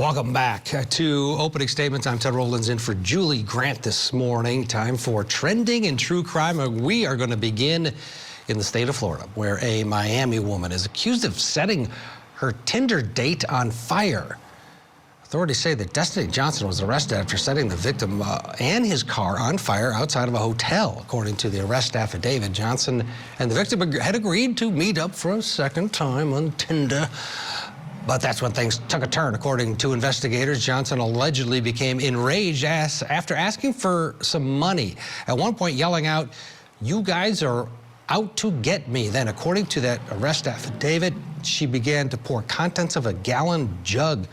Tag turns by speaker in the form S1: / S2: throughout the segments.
S1: Welcome back to Opening Statements. I'm Ted Rollins in for Julie Grant this morning. Time for Trending in True Crime. We are going to begin in the state of Florida, where a Miami woman is accused of setting her Tinder date on fire. Authorities say that Destiny Johnson was arrested after setting the victim and his car on fire outside of a hotel. According to the arrest affidavit, Johnson and the victim had agreed to meet up for a second time on Tinder. But that's when things took a turn. According to investigators, Johnson allegedly became enraged after asking for some money. At one point yelling out, "You guys are out to get me." Then, according to that arrest affidavit, she began to pour contents of a gallon jug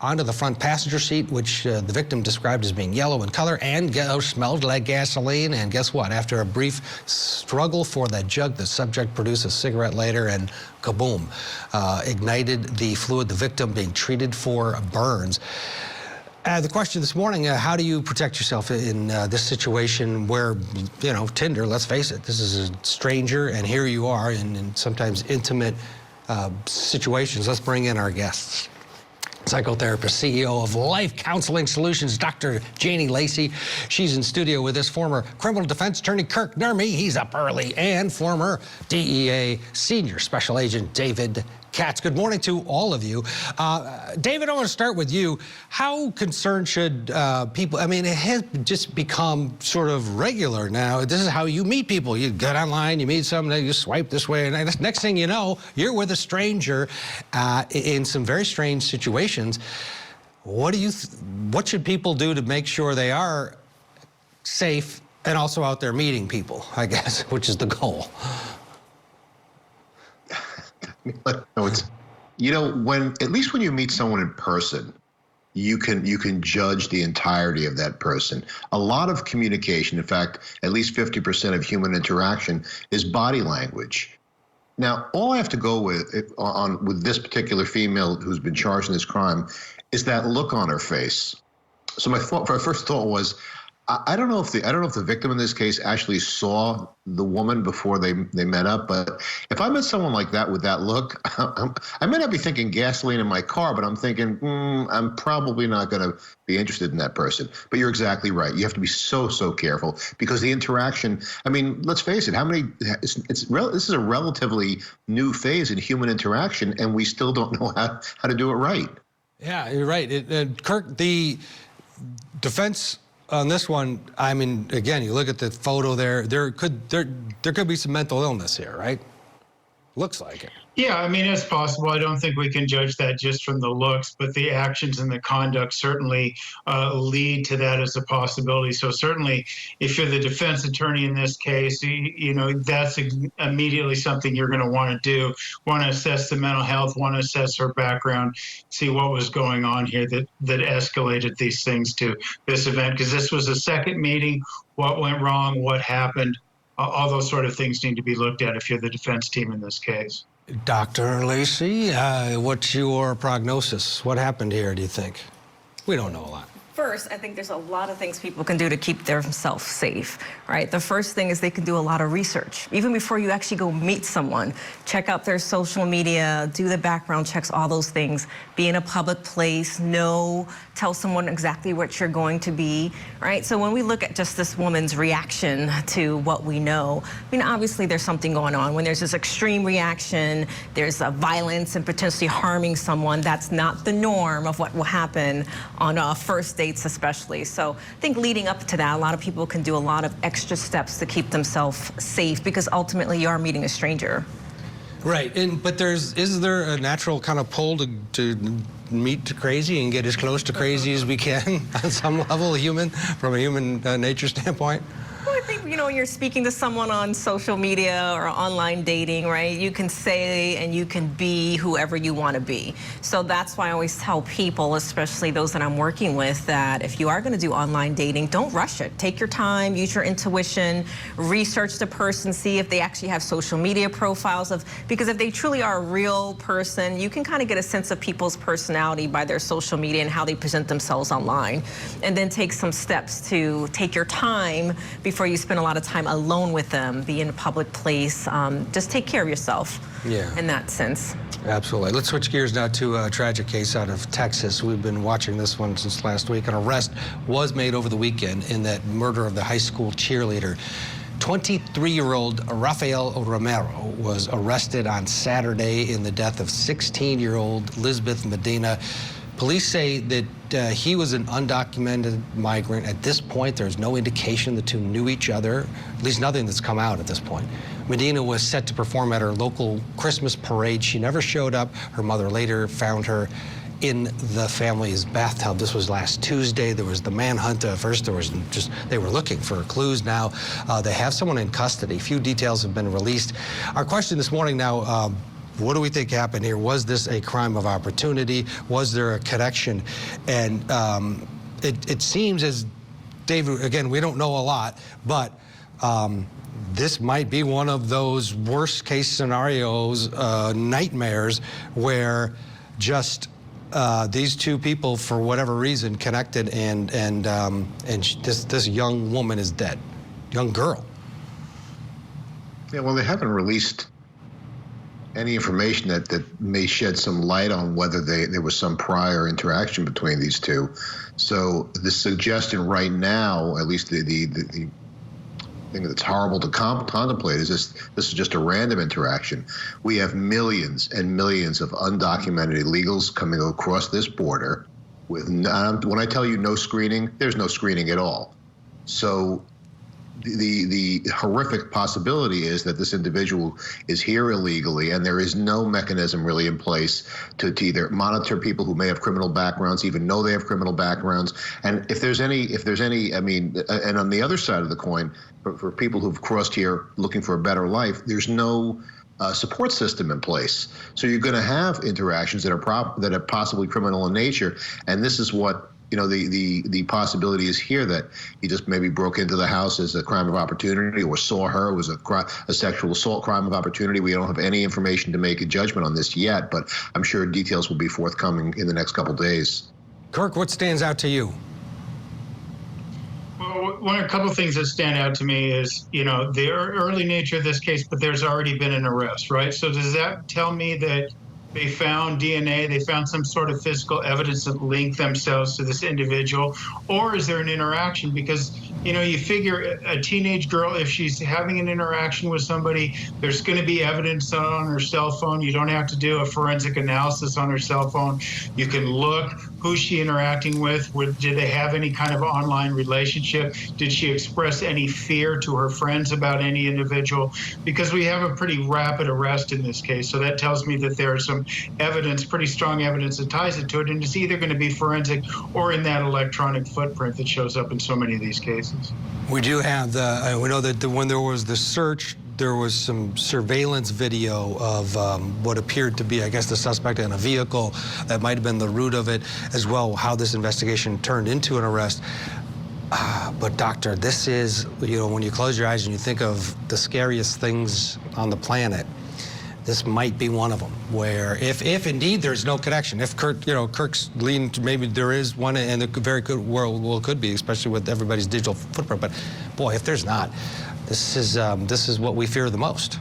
S1: onto the front passenger seat, which the victim described as being yellow in color and smelled like gasoline. And guess what? After a brief struggle for that jug, the subject produced a cigarette lighter and kaboom, ignited the fluid, the victim being treated for burns. The question this morning, how do you protect yourself in this situation where, you know, Tinder, let's face it, this is a stranger, and here you are in sometimes intimate situations. Let's bring in our guests. Psychotherapist, CEO of Life Counseling Solutions, Dr. Janie Lacey. She's in studio with us. Former criminal defense attorney Kirk Nurmi, he's up early, and former DEA senior special agent David Katz. Good morning to all of you. David, I want to start with you. How concerned should people, I mean, it has just become sort of regular now. This is how you meet people. You get online, you meet someone, you swipe this way, and the next thing you know, you're with a stranger in some very strange situations. What should people do to make sure they are safe and also out there meeting people, I guess, which is the goal?
S2: No, it's, you know, at least when you meet someone in person, you can judge the entirety of that person. A lot of communication, in fact, at least 50% of human interaction is body language. Now, all I have to go with with this particular female who's been charged in this crime is that look on her face. So my first thought was, I don't know if the victim in this case actually saw the woman before they met up, but if I met someone like that with that look, I may not be thinking gasoline in my car, but I'm thinking, I'm probably not going to be interested in that person. But you're exactly right. You have to be so careful because the interaction, I mean, let's face it, this is a relatively new phase in human interaction, and we still don't know how to do it right.
S1: Yeah, you're right. Kirk, the defense on this one, I mean, again, you look at the photo there could be some mental illness here, right? Looks like it.
S3: Yeah, I mean, it's possible. I don't think we can judge that just from the looks, but the actions and the conduct certainly lead to that as a possibility. So certainly, if you're the defense attorney in this case, you know, that's immediately something you're going to want to do. Want to assess the mental health, want to assess her background, see what was going on here that escalated these things to this event. Because this was a second meeting. What went wrong? What happened? All those sort of things need to be looked at if you're the defense team in this case.
S1: Dr. Lacey, what's your prognosis? What happened here, do you think? We don't know a lot.
S4: First, I think there's a lot of things people can do to keep themselves safe, right? The first thing is they can do a lot of research. Even before you actually go meet someone, check out their social media, do the background checks, all those things. Be in a public place, tell someone exactly what you're going to be, right? So when we look at just this woman's reaction to what we know, I mean, obviously there's something going on. When there's this extreme reaction, there's a violence and potentially harming someone, that's not the norm of what will happen on a first date especially. So I think leading up to that, a lot of people can do a lot of extra steps to keep themselves safe because ultimately you are meeting a stranger.
S1: Right, but is there a natural kind of pull to meet crazy and get as close to crazy as we can on some level, from a human nature standpoint?
S4: Well, I think, you know, when you're speaking to someone on social media or online dating, right, you can say and you can be whoever you want to be. So that's why I always tell people, especially those that I'm working with, that if you are going to do online dating, don't rush it. Take your time, use your intuition, research the person, see if they actually have social media profiles, because if they truly are a real person, you can kind of get a sense of people's personality by their social media and how they present themselves online. And then take some steps to take your time before you spend a lot of time alone with them, be in a public place. Just take care of yourself in that sense.
S1: Absolutely. Let's switch gears now to a tragic case out of Texas. We've been watching this one since last week. An arrest was made over the weekend in that murder of the high school cheerleader. 23-year-old Rafael Romero was arrested on Saturday in the death of 16-year-old Lisbeth Medina. Police say that he was an undocumented migrant. At this point, there's no indication the two knew each other, at least nothing that's come out at this point. Medina was set to perform at her local Christmas parade. She never showed up. Her mother later found her in the family's bathtub. This was last Tuesday. There was the manhunt. First, there was they were looking for clues. Now, they have someone in custody. Few details have been released. Our question this morning now, what do we think happened here? Was this a crime of opportunity? Was there a connection? And it seems as, David, again, we don't know a lot, but this might be one of those worst case scenarios, nightmares, where just these two people, for whatever reason, connected, and this young woman is dead, young girl.
S2: Yeah, well, they haven't released any information that may shed some light on whether there was some prior interaction between these two. So the suggestion right now, at least the thing that's horrible to contemplate, is this is just a random interaction. We have millions and millions of undocumented illegals coming across this border with, when I tell you no screening, there's no screening at all. So the horrific possibility is that this individual is here illegally, and there is no mechanism really in place to either monitor people who may have criminal backgrounds, even know they have criminal backgrounds. And if there's any, I mean, and on the other side of the coin, for people who've crossed here looking for a better life, there's no support system in place. So you're going to have interactions that are possibly criminal in nature, and this is what, you know, the possibility is here that he just maybe broke into the house as a crime of opportunity, or saw her was a sexual assault crime of opportunity. We don't have any information to make a judgment on this yet, but I'm sure details will be forthcoming in the next couple days.
S1: Kirk, what stands out to you?
S3: Well, a couple of things that stand out to me is, you know, the early nature of this case, but there's already been an arrest, right? So does that tell me that they found DNA, they found some sort of physical evidence that linked themselves to this individual? Or is there an interaction? Because, you know, you figure a teenage girl, if she's having an interaction with somebody, there's going to be evidence on her cell phone. You don't have to do a forensic analysis on her cell phone. You can look, who's she interacting with? Did they have any kind of online relationship? Did she express any fear to her friends about any individual? Because we have a pretty rapid arrest in this case. So that tells me that there is some evidence, pretty strong evidence that ties it to it. And it's either going to be forensic or in that electronic footprint that shows up in so many of these cases.
S1: We do have we know that when there was the search, there was some surveillance video of what appeared to be, I guess, the suspect in a vehicle. That might have been the root of it, as well, how this investigation turned into an arrest. But doctor, this is, you know, when you close your eyes and you think of the scariest things on the planet, this might be one of them, where if indeed there's no connection, if Kirk's leaning to maybe there is one, and it very good well could be, especially with everybody's digital footprint. But boy, if there's not, this is what we fear the most.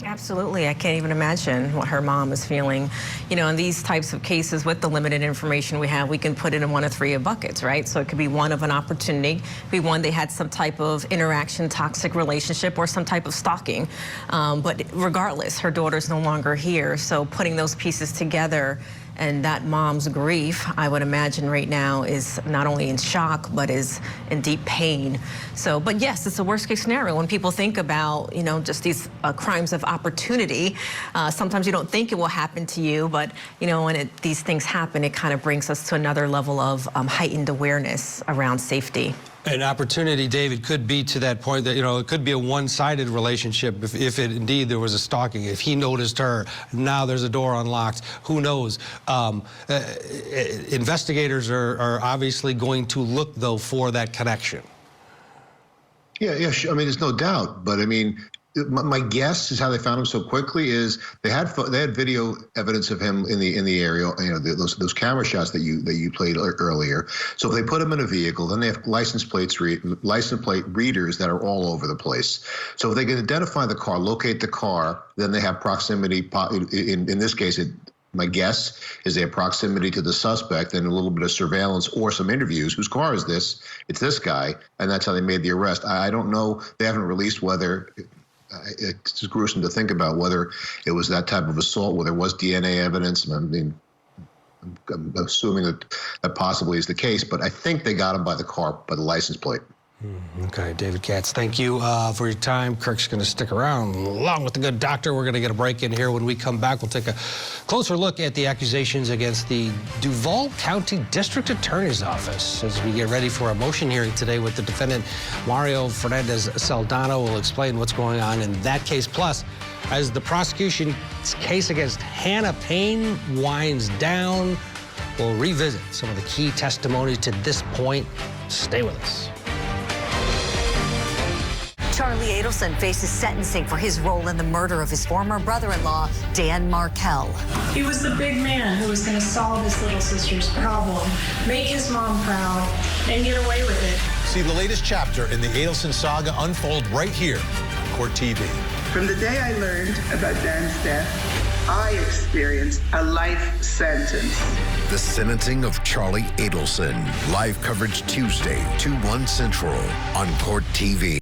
S4: Absolutely. I can't even imagine what her mom is feeling. You know, in these types of cases, with the limited information we have, we can put it in one of three buckets, right? So it could be one of an opportunity, be one they had some type of interaction, toxic relationship, or some type of stalking. But regardless, her daughter's no longer here. So putting those pieces together, and that mom's grief, I would imagine right now, is not only in shock, but is in deep pain. So, but yes, it's a worst case scenario. When people think about, you know, just these crimes of opportunity, sometimes you don't think it will happen to you, but, you know, when these things happen, it kind of brings us to another level of heightened awareness around safety.
S1: An opportunity, David, could be to that point that, you know, it could be a one-sided relationship if it indeed there was a stalking. If he noticed her, now there's a door unlocked, who knows? Investigators are obviously going to look, though, for that connection.
S2: Yeah, I mean, there's no doubt, but I mean, my guess is how they found him so quickly is they had video evidence of him in the area, you know, those camera shots that you played earlier. So if they put him in a vehicle, then they have license plate readers that are all over the place. So if they can identify the car, locate the car, then they have proximity. In this case, My guess is they have proximity to the suspect and a little bit of surveillance or some interviews. Whose car is this? It's this guy, and that's how they made the arrest. I don't know. They haven't released whether. It's gruesome to think about whether it was that type of assault, where there was DNA evidence. I mean, I'm assuming that possibly is the case, but I think they got him by the car, by the license plate.
S1: Okay, David Katz, thank you for your time. Kirk's going to stick around along with the good doctor. We're going to get a break in here. When we come back, we'll take a closer look at the accusations against the Duval County District Attorney's Office as we get ready for a motion hearing today with the defendant, Mario Fernandez Saldana. We'll explain what's going on in that case. Plus, as the prosecution's case against Hannah Payne winds down, we'll revisit some of the key testimony to this point. Stay with us.
S5: Charlie Adelson faces sentencing for his role in the murder of his former brother-in-law, Dan Markell.
S6: He was the big man who was going to solve his little sister's problem, make his mom proud, and get away with it.
S7: See the latest chapter in the Adelson saga unfold right here on Court TV.
S8: From the day I learned about Dan's death, I experienced a life sentence.
S9: The sentencing of Charlie Adelson. Live coverage Tuesday, 2/1 Central on Court TV.